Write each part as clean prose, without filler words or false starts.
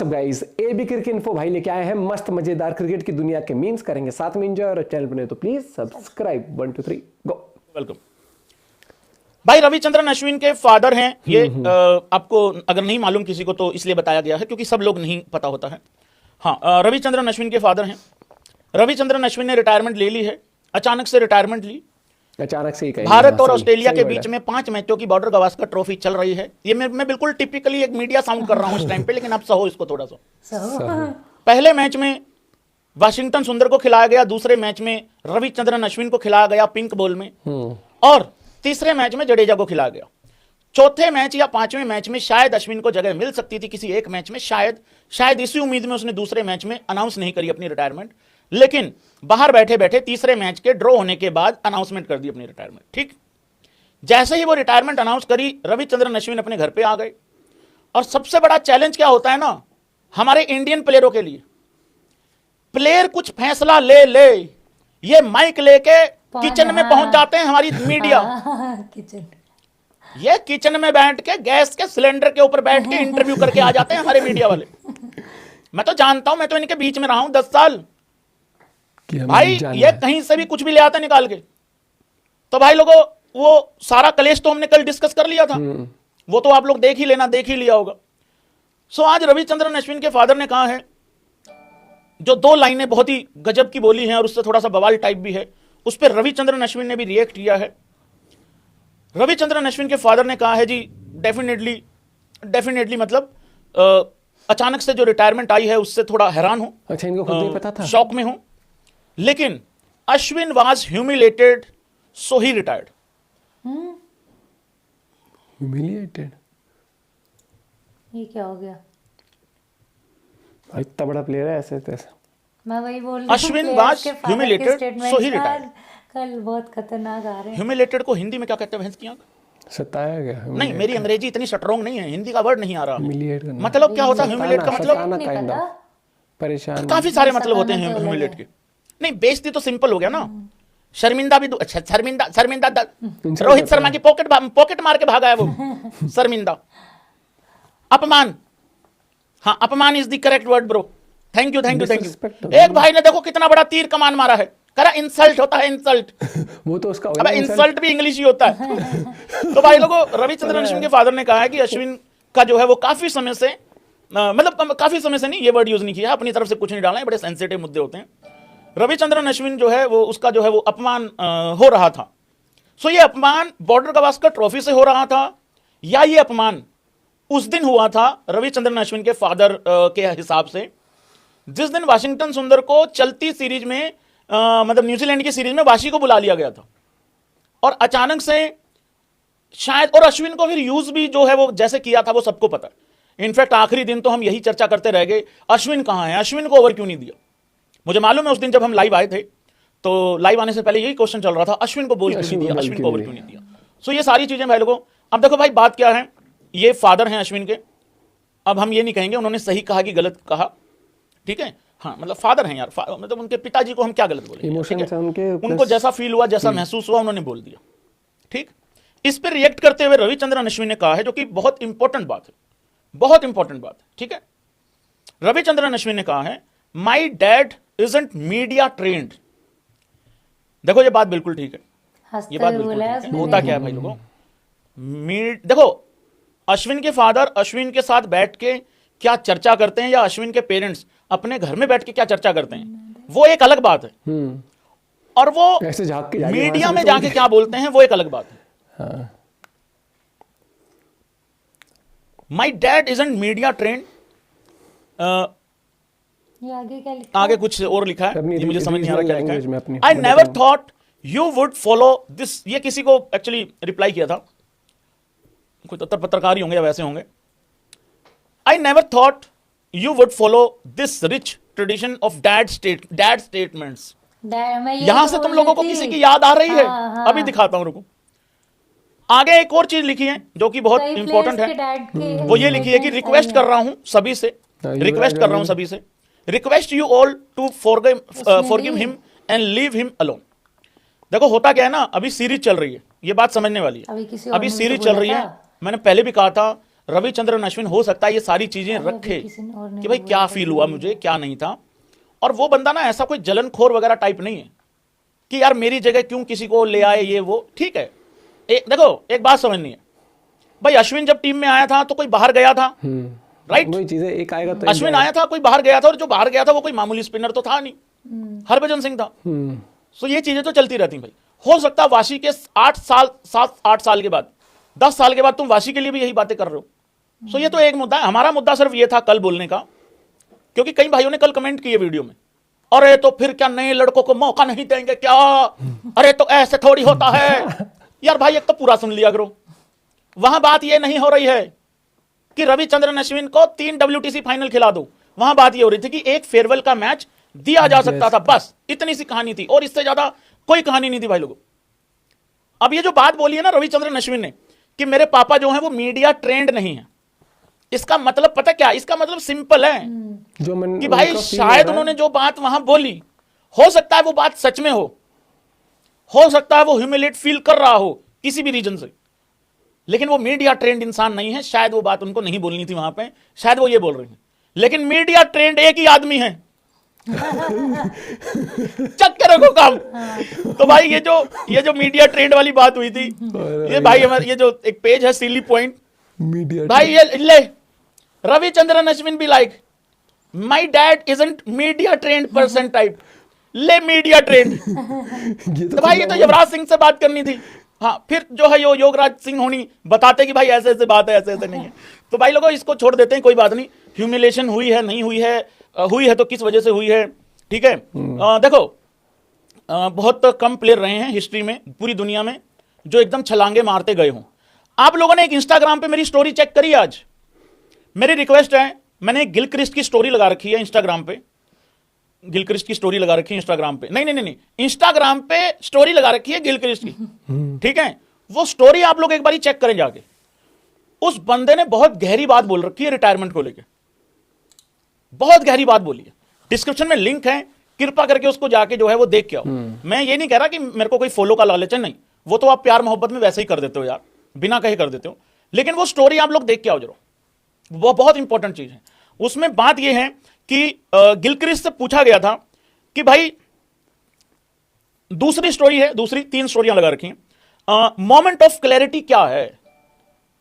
WhatsApp guys, AB cricket info भाई लेके आए हैं मस्त मजेदार क्रिकेट की दुनिया के मीम्स, करेंगे साथ में एंजॉय। और चैनल बने तो प्लीज सब्सक्राइब। 1 2 3 गो। वेलकम भाई। रविचंद्रन अश्विन के फादर हैं ये। आपको अगर नहीं मालूम किसी को तो इसलिए बताया गया है क्योंकि सब लोग नहीं पता होता है। हाँ, रविचंद्रन अश्विन के फादर हैं। रविचंद्रन अश्विन ने रिटायरमेंट ले ली है, अचानक से रिटायरमेंट ली। अचानक से ही कहीं भारत और ऑस्ट्रेलिया के बीच में 5 मैचों की बॉर्डर गवास्कर ट्रॉफी चल रही है। ये मैं बिल्कुल टिपिकली एक मीडिया साउंड कर रहा हूं इस टाइम पे, लेकिन आप सहो इसको थोड़ा सा। पहले मैच में वाशिंगटन सुंदर को खिलाया गया, दूसरे मैच में रविचंद्रन अश्विन को खिलाया गया पिंक बॉल में, और तीसरे मैच में जडेजा को खिलाया गया। चौथे मैच या 5वें मैच में शायद अश्विन को जगह मिल सकती थी किसी एक मैच में, शायद इसी उम्मीद में उसने दूसरे मैच में अनाउंस नहीं करी अपनी रिटायरमेंट, लेकिन बाहर बैठे बैठे तीसरे मैच के ड्रॉ होने के बाद अनाउंसमेंट कर दी अपनी रिटायरमेंट। ठीक, जैसे ही वो रिटायरमेंट अनाउंस करी, रविचंद्रन अश्विन अपने घर पे आ गए। और सबसे बड़ा चैलेंज क्या होता है ना हमारे इंडियन प्लेयरों के लिए, प्लेयर कुछ फैसला ले ये माइक लेके किचन में पहुंच जाते हैं। हमारी मीडिया ये किचन में बैठ के गैस के सिलेंडर के ऊपर बैठ के इंटरव्यू करके आ जाते हैं हमारे मीडिया वाले। मैं तो जानता हूं, मैं तो इनके बीच में रहा हूं 10 साल भाई। ये कहीं से भी कुछ भी ले आते निकाल के। तो भाई लोगों, वो सारा कलेश तो हमने कल डिस्कस कर लिया था, वो तो आप लोग देख ही लिया होगा। सो आज रविचंद्रन अश्विन के फादर ने कहा है जो 2 लाइनें बहुत ही गजब की बोली हैं और उससे थोड़ा सा बवाल टाइप भी है, उस पर रविचंद्रन अश्विन ने भी रिएक्ट किया है। रविचंद्रन अश्विन के फादर ने कहा है जी डेफिनेटली मतलब अचानक से जो रिटायरमेंट आई है उससे थोड़ा हैरान हूं। अच्छा, इनको खुद नहीं पता था, शॉक में हूं, लेकिन Ashwin was humiliated so he retired. Humiliated, ये क्या हो गया? इतना बड़ा प्लेयर है ऐसे तैसे। मैं वही बोल रही हूं, Ashwin was humiliated so he retired. कल बहुत खतरनाक आ रहे हैं। ह्यूमिलेटेड को हिंदी में क्या कहते हैं भैंस की आंख? सताया गया। नहीं, मेरी अंग्रेजी इतनी स्ट्रांग नहीं है, हिंदी का वर्ड नहीं आ रहा। ह्यूमिलिएट करना मतलब क्या होता है ह्यूमिलेट का मतलब? परेशान, काफी सारे मतलब होते हैं ह्यूमिलेट के। नहीं, बेइज्जती तो सिंपल हो गया ना। शर्मिंदा भी अच्छा, शर्मिंदा रोहित शर्मा की पॉकेट मार के भागा है वो। शर्मिंदा, अपमान। हाँ, अपमान is the correct word bro. Thank you. एक भाई ने देखो कितना बड़ा तीर कमान मारा है, करा इंसल्ट होता है, इंसल्ट। वो तो उसका अब इंसल्ट भी इंग्लिश ही होता है। तो भाई लोगों, रविचंद्रन अश्विन के फादर ने कहा है कि अश्विन का जो है वो काफी समय से मतलब काफी समय से नहीं, ये वर्ड यूज नहीं किया, अपनी तरफ से कुछ नहीं डाला है, बड़े सेंसिटिव मुद्दे होते हैं। रविचंद्रन अश्विन जो है वो उसका जो है वो अपमान हो रहा था। सो ये अपमान बॉर्डर गवास्कर ट्रॉफी से हो रहा था या ये अपमान उस दिन हुआ था रविचंद्रन अश्विन के फादर के हिसाब से, जिस दिन वाशिंगटन सुंदर को चलती सीरीज में मतलब न्यूजीलैंड की सीरीज में वाशी को बुला लिया गया था, और अचानक से शायद, और अश्विन को फिर यूज भी जो है वो जैसे किया था वो सबको पता है। इनफैक्ट आखिरी दिन तो हम यही चर्चा करते रह गए, अश्विन कहां है, अश्विन को ओवर क्यों नहीं दिया। मुझे मालूम है उस दिन जब हम लाइव आए थे तो लाइव आने से पहले यही क्वेश्चन चल रहा था, अश्विन को बॉल क्यों नहीं दिया, अश्विन को ओवर क्यों नहीं दिया। सो ये सारी चीजें भाई लोगों, अब देखो भाई बात क्या है, ये फादर हैं अश्विन के। अब हम ये नहीं कहेंगे उन्होंने सही कहा कि गलत कहा, ठीक है। हाँ, मतलब फादर हैं यार, मतलब उनके पिताजी को हम क्या गलत बोले, उनको जैसा फील हुआ, जैसा महसूस हुआ, उन्होंने बोल दिया। ठीक, इस पर रिएक्ट करते हुए रविचंद्रन अश्विन ने कहा है, जो कि बहुत इंपॉर्टेंट बात है, बहुत इंपॉर्टेंट बात है। ठीक है, रविचंद्रन अश्विन ने कहा है, my dad isn't media trend. देखो ये बात बिल्कुल ठीक है, ये बात बिल्कुल ठीक है। होता क्या है भाई लोगों, देखो अश्विन के फादर अश्विन के साथ बैठ के क्या चर्चा करते हैं या अश्विन के पेरेंट्स अपने घर में बैठ के क्या चर्चा करते हैं, वो एक अलग बात है। और वो मीडिया में जाके क्या बोलते हैं वो एक अलग बात है। My dad isn't media trend. आगे क्या लिखा? आगे कुछ और लिखा है, ये मुझे समझ नहीं आ रहा क्या लिखा है। I never thought you would follow this. ये किसी को एक्चुअली रिप्लाई किया था, कोई पत्रकार ही होंगे या वैसे होंगे। I never thought you would follow this rich tradition of dad statements. यहां से तुम लोगों को किसी की याद आ रही है? अभी दिखाता हूं, रुको। आगे एक और चीज लिखी है जो कि बहुत इंपॉर्टेंट है, वो ये लिखी है कि रिक्वेस्ट कर रहा हूं सभी से, request you all to forgive him and leave him alone. देखो होता क्या है ना, अभी सीरीज चल रही है, ये बात समझने वाली है। अभी सीरीज चल रही है, मैंने पहले भी कहा था रविचंद्रन अश्विन हो सकता है ये सारी चीजें रखे किसी ने और ने कि भाई क्या फील हुआ मुझे, क्या नहीं था। और वो बंदा ना ऐसा कोई जलनखोर वगैरह टाइप नहीं है कि यार मेरी जगह क्यों किसी को ले आए, ये वो ठीक है। देखो एक बात समझनी है भाई, अश्विन जब टीम में आया था तो कोई बाहर गया था, राइट? वही चीजें, एक आएगा तो अश्विन आया था, कोई बाहर गया था, और जो बाहर गया था वो कोई मामूली स्पिनर तो था नहीं, हरभजन सिंह था। सो ये चीजें तो चलती रहती भाई। हो सकता है वाशी के 7-8 साल के बाद, 10 साल के बाद तुम वाशी के लिए भी यही बातें कर रहे हो। सो ये तो एक मुद्दा है। हमारा मुद्दा सिर्फ ये था कल बोलने का, क्योंकि कई भाइयों ने कल कमेंट किए वीडियो में, अरे तो फिर क्या नए लड़कों को मौका नहीं देंगे क्या, अरे तो ऐसे थोड़ी होता है। यार भाई एक तो पूरा सुन लिया करो। वहां बात ये नहीं हो रही है कि रविचंद्रन अश्विन को 3 WTC फाइनल खिला दो, वहां बात ये हो रही थी कि एक फेयरवेल का मैच दिया जा सकता था, बस इतनी सी कहानी थी, और इससे ज्यादा कोई कहानी नहीं थी भाई लोगों। अब ये जो बात बोली है ना रविचंद्रन अश्विन ने कि मेरे पापा जो हैं वो मीडिया ट्रेंड नहीं है, इसका मतलब पता क्या, इसका मतलब सिंपल है जो मन कि भाई शायद उन्होंने जो बात वहां बोली, हो सकता है वो बात सच में हो सकता है वो ह्यूमिलेट फील कर रहा हो किसी भी रीजन से, लेकिन वो मीडिया ट्रेंड इंसान नहीं है। शायद वो बात उनको नहीं बोलनी थी वहां पे, शायद वो ये बोल रहे हैं, लेकिन मीडिया ट्रेंड एक ही आदमी है। चक के रखो काम। तो भाई ये जो मीडिया ट्रेंड वाली बात हुई थी, ये भाई हमारे ये जो एक पेज है सिली पॉइंट, मीडिया भाई ये ले रविचंद्रन अश्विन भी like my dad isn't media trend person type, ले मीडिया ट्रेंड। तो भाई ये तो युवराज सिंह से बात करनी थी। हाँ, फिर जो है योगराज सिंह होनी बताते कि भाई ऐसे ऐसे बात है, ऐसे ऐसे नहीं है। तो भाई लोगों इसको छोड़ देते हैं, कोई बात नहीं। ह्यूमिलेशन हुई है नहीं हुई है तो किस वजह से हुई है, ठीक है। देखो बहुत कम प्लेयर रहे हैं हिस्ट्री में पूरी दुनिया में जो एकदम छलांगे मारते गए हों। आप लोगों ने एक इंस्टाग्राम पे मेरी स्टोरी चेक करी आज? मेरी रिक्वेस्ट है, मैंने गिलक्रिस्ट की स्टोरी लगा रखी है इंस्टाग्राम पे, गिलक्रिस्ट की स्टोरी लगा रखी है इंस्टाग्राम पे, नहीं इंस्टाग्राम पे स्टोरी लगा रखी है गिलक्रिस्ट की, ठीक है। वो स्टोरी आप लोग एक बार चेक करें जाके। उस बंदे ने बहुत गहरी बात बोल रखी है रिटायरमेंट को लेकर, बहुत गहरी बात बोली है। डिस्क्रिप्शन में लिंक है, कृपा करके उसको जाके जो है वो देख के आओ। मैं ये नहीं कह रहा कि मेरे को कोई फॉलो का लालच है, नहीं, वो तो आप प्यार मोहब्बत में वैसे ही कर देते हो यार, बिना कहे कर देते हो, लेकिन वो स्टोरी आप लोग देख के आओ जरूर, वो बहुत इंपॉर्टेंट चीज है। उसमें बात यह है कि गिलक्रिस्ट से पूछा गया था कि भाई दूसरी स्टोरी है, दूसरी 3 स्टोरियां लगा रखी हैं, मोमेंट ऑफ क्लैरिटी क्या है,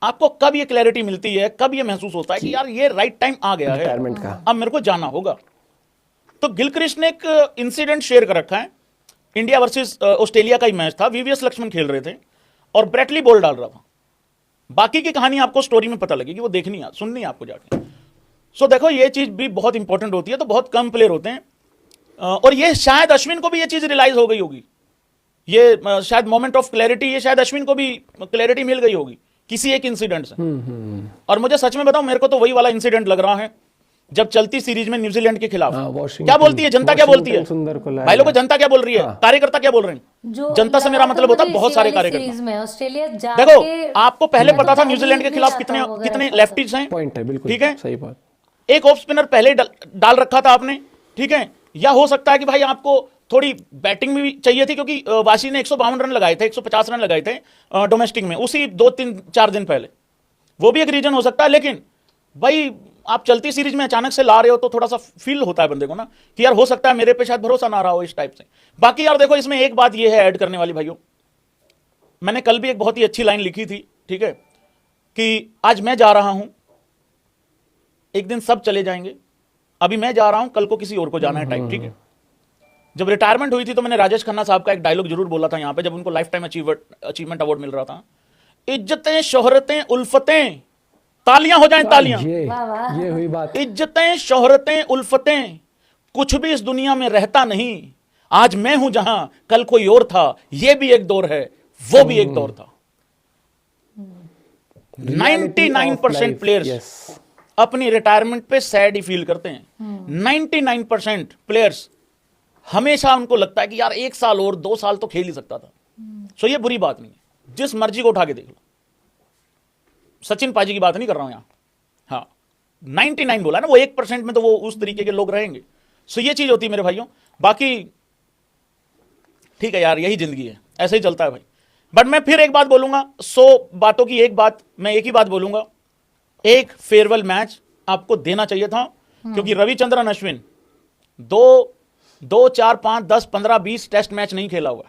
आपको कब ये क्लैरिटी मिलती है, कब ये महसूस होता है कि यार ये राइट टाइम आ गया है रिटायरमेंट का, अब मेरे को जाना होगा। तो गिलक्रिस्ट ने एक इंसिडेंट शेयर कर रखा है, इंडिया वर्सेस ऑस्ट्रेलिया का ही मैच था, वीवीएस लक्ष्मण खेल रहे थे और ब्रेटली बॉल डाल रहा था। बाकी की कहानी आपको स्टोरी में पता लगेगी, वो देखनी है, सुननी है आपको जाके। सो देखो ये चीज भी बहुत इंपॉर्टेंट होती है, तो बहुत कम प्लेयर होते हैं, और ये शायद अश्विन को भी ये चीज रियलाइज हो गई होगी, ये शायद मोमेंट ऑफ क्लैरिटी, ये शायद अश्विन को भी क्लैरिटी मिल गई होगी किसी एक इंसिडेंट से। और मुझे सच में बताऊं, मेरे को तो वही वाला इंसिडेंट लग रहा है जब चलती सीरीज में न्यूजीलैंड के खिलाफ क्या बोलती है जनता, क्या बोलती है भाई लोगों, जनता क्या बोल रही है, कार्यकर्ता क्या बोल रहे हैं। जनता से मेरा मतलब होता है बहुत सारे कार्यकर्ता। देखो आपको पहले पता था न्यूजीलैंड के खिलाफ कितने लेफ्टीज हैं, पॉइंट है, बिल्कुल ठीक है, सही बात। एक ऑफ स्पिनर पहले डाल रखा था आपने, ठीक है, या हो सकता है कि भाई आपको थोड़ी बैटिंग भी चाहिए थी, क्योंकि वाशी ने 152 रन लगाए थे, 150 रन लगाए थे डोमेस्टिक में उसी 2-3-4 दिन पहले, वो भी एक रीजन हो सकता है। लेकिन भाई आप चलती सीरीज में अचानक से ला रहे हो तो थोड़ा सा फील होता है बंदे को ना कि यार हो सकता है मेरे पे शायद भरोसा ना रहा हो इस टाइप से। बाकी यार देखो इसमें एक बात ये है ऐड करने वाली भाइयों, मैंने कल भी एक बहुत ही अच्छी लाइन लिखी थी, ठीक है, कि आज मैं जा रहा हूं, एक दिन सब चले जाएंगे, अभी मैं जा रहा हूं, कल को किसी और को जाना है टाइप, ठीक है। जब रिटायरमेंट हुई थी तो मैंने राजेश खन्ना साहब का एक डायलॉग जरूर बोला था यहां पे, जब उनको लाइफ टाइम अचीवमेंट अवार्ड मिल रहा था, इज्जतें शोहरतें उल्फतें तालियां हो जाएं, तालियां, ये हुई बात। इज्जतें शोहरतें उल्फतें कुछ भी इस दुनिया में रहता नहीं, आज मैं हूं जहां कल कोई और था, ये भी एक दौर है, वो भी एक दौर था। 99% प्लेयर्स अपनी रिटायरमेंट पे सैड ही फील करते हैं। 99% प्लेयर्स हमेशा उनको लगता है कि यार 1 साल और 2 साल तो खेल ही सकता था। सो ये बुरी बात नहीं है, जिस मर्जी को उठा के देख लो, सचिन पाजी की बात नहीं कर रहा हूं यहां, हाँ 99 बोला ना, वो 1% में तो वो उस तरीके के लोग रहेंगे। सो ये चीज होती है मेरे भाइयों। बाकी ठीक है यार, यही जिंदगी है, ऐसे ही चलता है भाई। बट मैं फिर एक बात बोलूंगा, 100 बातों की एक बात, मैं एक ही बात बोलूंगा, एक फेयरवेल मैच आपको देना चाहिए था, क्योंकि रविचंद्रन अश्विन 2, 4, 5, 10, 15, 20 टेस्ट मैच नहीं खेला हुआ,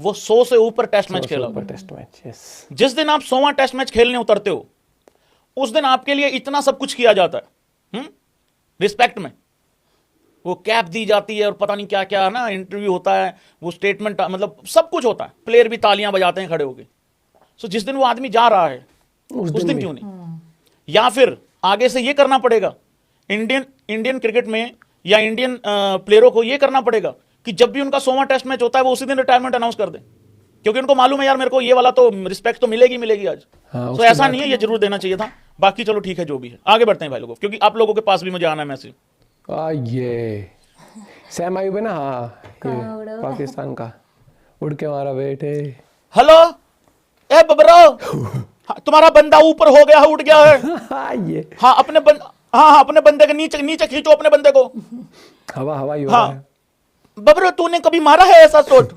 वो 100 से ऊपर टेस्ट मैच खेला हुआ। Test match, yes. जिस दिन आप 100वां टेस्ट मैच खेलने उतरते हो, उस दिन आपके लिए इतना सब कुछ किया जाता है, रिस्पेक्ट में वो कैप दी जाती है और पता नहीं क्या क्या ना, इंटरव्यू होता है, वो स्टेटमेंट, मतलब सब कुछ होता है, प्लेयर भी तालियां बजाते हैं खड़े होके। सो जिस दिन वो आदमी जा रहा है उस दिन क्यों नहीं? या फिर आगे से ये करना पड़ेगा इंडियन क्रिकेट में, या इंडियन प्लेयरों को ये करना पड़ेगा कि जब भी उनका 100वां टेस्ट मैच होता है वो उसी दिन रिटायरमेंट अनाउंस कर दें, क्योंकि उनको मालूम है यार मेरे को ये वाला तो रिस्पेक्ट तो मिलेगी आज। तो ऐसा नहीं है, ये जरूर देना चाहिए था। बाकी चलो ठीक है, जो भी है, आगे बढ़ते हैं भाई लोगों, क्योंकि आप लोगों के पास भी मुझे आना है मैसेज। ये सैम आयुब है ना, हाँ, ये पाकिस्तान का, उड़ के मारा बेटे। हेलो ए बबरो, हाँ, तुम्हारा बंदा ऊपर हो गया है, उड़ गया है। ये हाँ अपने बंदे के नीचे खींचो अपने बंदे को। हवा ही हो हाँ रहा है। बबरो तूने कभी मारा है ऐसा शॉट?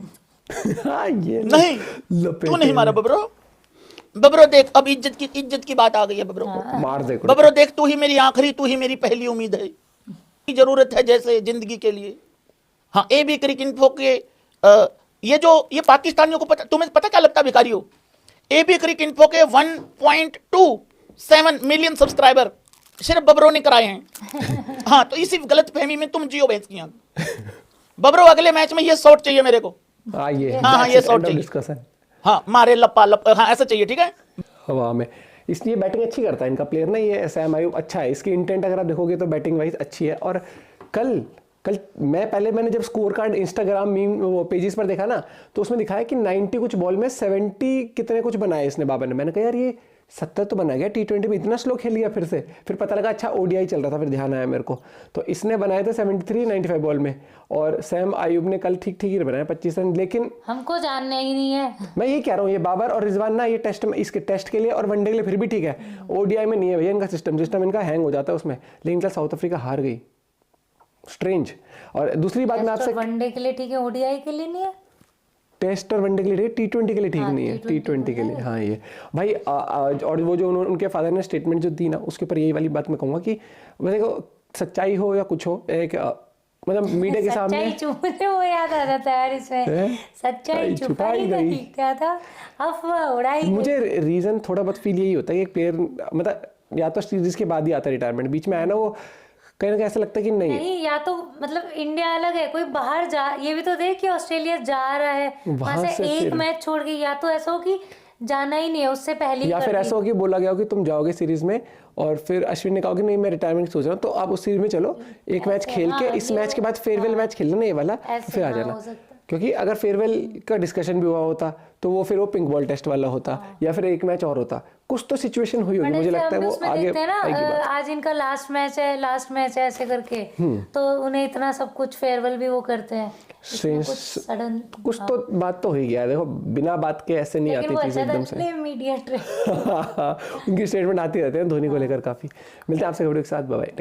ये नहीं, तू नहीं मारा बबरो देख, अब इज्जत की बात आ गई है बबरो को। मार दे बबरो देख, तू ही मेरी आखिरी, तू ही मेरी पहली उम्मीद है, की जरूरत है जैसे जिंदगी के लिए। हाँ, AB क्रिकेट इन्फो के ये पाकिस्तानियों को तुम्हें पता क्या लगता है भिखारी हो? AB क्रिकेट इन्फो के 1.27 मिलियन सब्सक्राइबर सिर्फ बबरो ने कराए हैं। हाँ, तो इसी गलत फहमी में तुम जियो भैंस की आंख। बबरो अगले मैच में ये शॉट चाहिए मेरे को। हाँ, ये शॉट चाहिए। हाँ, मारे लप्पा, हाँ ऐसा चाहिए, ठीक है, हवा में। इसलिए बैटिंग अच्छी करता है इनका प्लेयर ना, ये सैम आयुब अच्छा है, इसकी इंटेंट अगर आप देखोगे तो बैटिंग वाइज अच्छी है। और कल मैंने जब स्कोर कार्ड इंस्टाग्राम मीम वो पेजेस पर देखा ना, तो उसमें दिखाया कि 90 कुछ बॉल में 70 कितने कुछ बनाए इसने बाबर ने। मैंने कहा यार ये 70 तो बना गया, T20 में इतना स्लो खेल लिया फिर पता लगा अच्छा ODI चल रहा था, फिर ध्यान आया मेरे को, तो इसने बनाए थे 73 95 बॉल में, और सैम आयुब ने कल ठीक ही बनाया 25 रन। लेकिन हमको जानना ही नहीं है। मैं ये कह रहा हूँ, ये बाबर और रिजवान ना, ये इसके टेस्ट के लिए और वनडे के लिए फिर भी ठीक है, ODI में नहीं है भैया इनका सिस्टम इनका हैंग हो जाता है उसमें। लेकिन कल साउथ अफ्रीका हार गई, स्ट्रेंज। और दूसरी बात मैं आपसे, वनडे के लिए ठीक है, ODI के लिए नहीं है। टेस्ट और वनडे के लिए T20 के लिए ठीक नहीं है, T20 के लिए। हाँ ये भाई और वो जो उनके फादर ने स्टेटमेंट जो दी ना, उसके ऊपर यही वाली बात मैं कहूँगा कि देखो सच्चाई हो या कुछ हो, एक मतलब मीडिया के सामने मुझे वो याद आ जाता है यार इसमें, सच्चाई छुपाई गई, क्या था, अफवाह उड़ाई गई। मुझे रीजन थोड़ा बहुत फील यही होता है कि एक प्लेयर मतलब या तो सीरीज के बाद ही आता है रिटायरमेंट, बीच में आया ना वो कहीं ना कहीं ऐसा लगता है कि नहीं, या तो मतलब इंडिया अलग है, कोई बाहर जा, ये भी तो देख कि ऑस्ट्रेलिया जा रहा है वहां से एक मैच छोड़ के, या तो ऐसा हो कि जाना ही नहीं है उससे पहले, या फिर ऐसा हो कि बोला गया हो कि तुम जाओगे सीरीज में और फिर अश्विन ने कहा कि नहीं मैं रिटायरमेंट सोच रहा हूँ, तो आप उस सीरीज में चलो, एक मैच खेल के इस मैच के बाद फेयरवेल मैच खेलना ना ये वाला, फिर आ जाना। क्योंकि अगर फेयरवेल का डिस्कशन भी हुआ होता तो वो फिर वो पिंक बॉल टेस्ट वाला होता, या फिर एक मैच और होता, कुछ तो सिचुएशन हुई होगी, मुझे लगता है वो आगे ना। आज इनका लास्ट मैच है ऐसे करके, तो उन्हें इतना सब कुछ फेयरवेल भी वो करते हैं, सडन कुछ तो बात तो हुई गया। देखो बिना बात के ऐसे नहीं आती चीजें एकदम से। मीडिया उनकी स्टेटमेंट आती रहते हैं धोनी को लेकर काफी। मिलते हैं आपसे वीडियो के साथ, बाय बाय।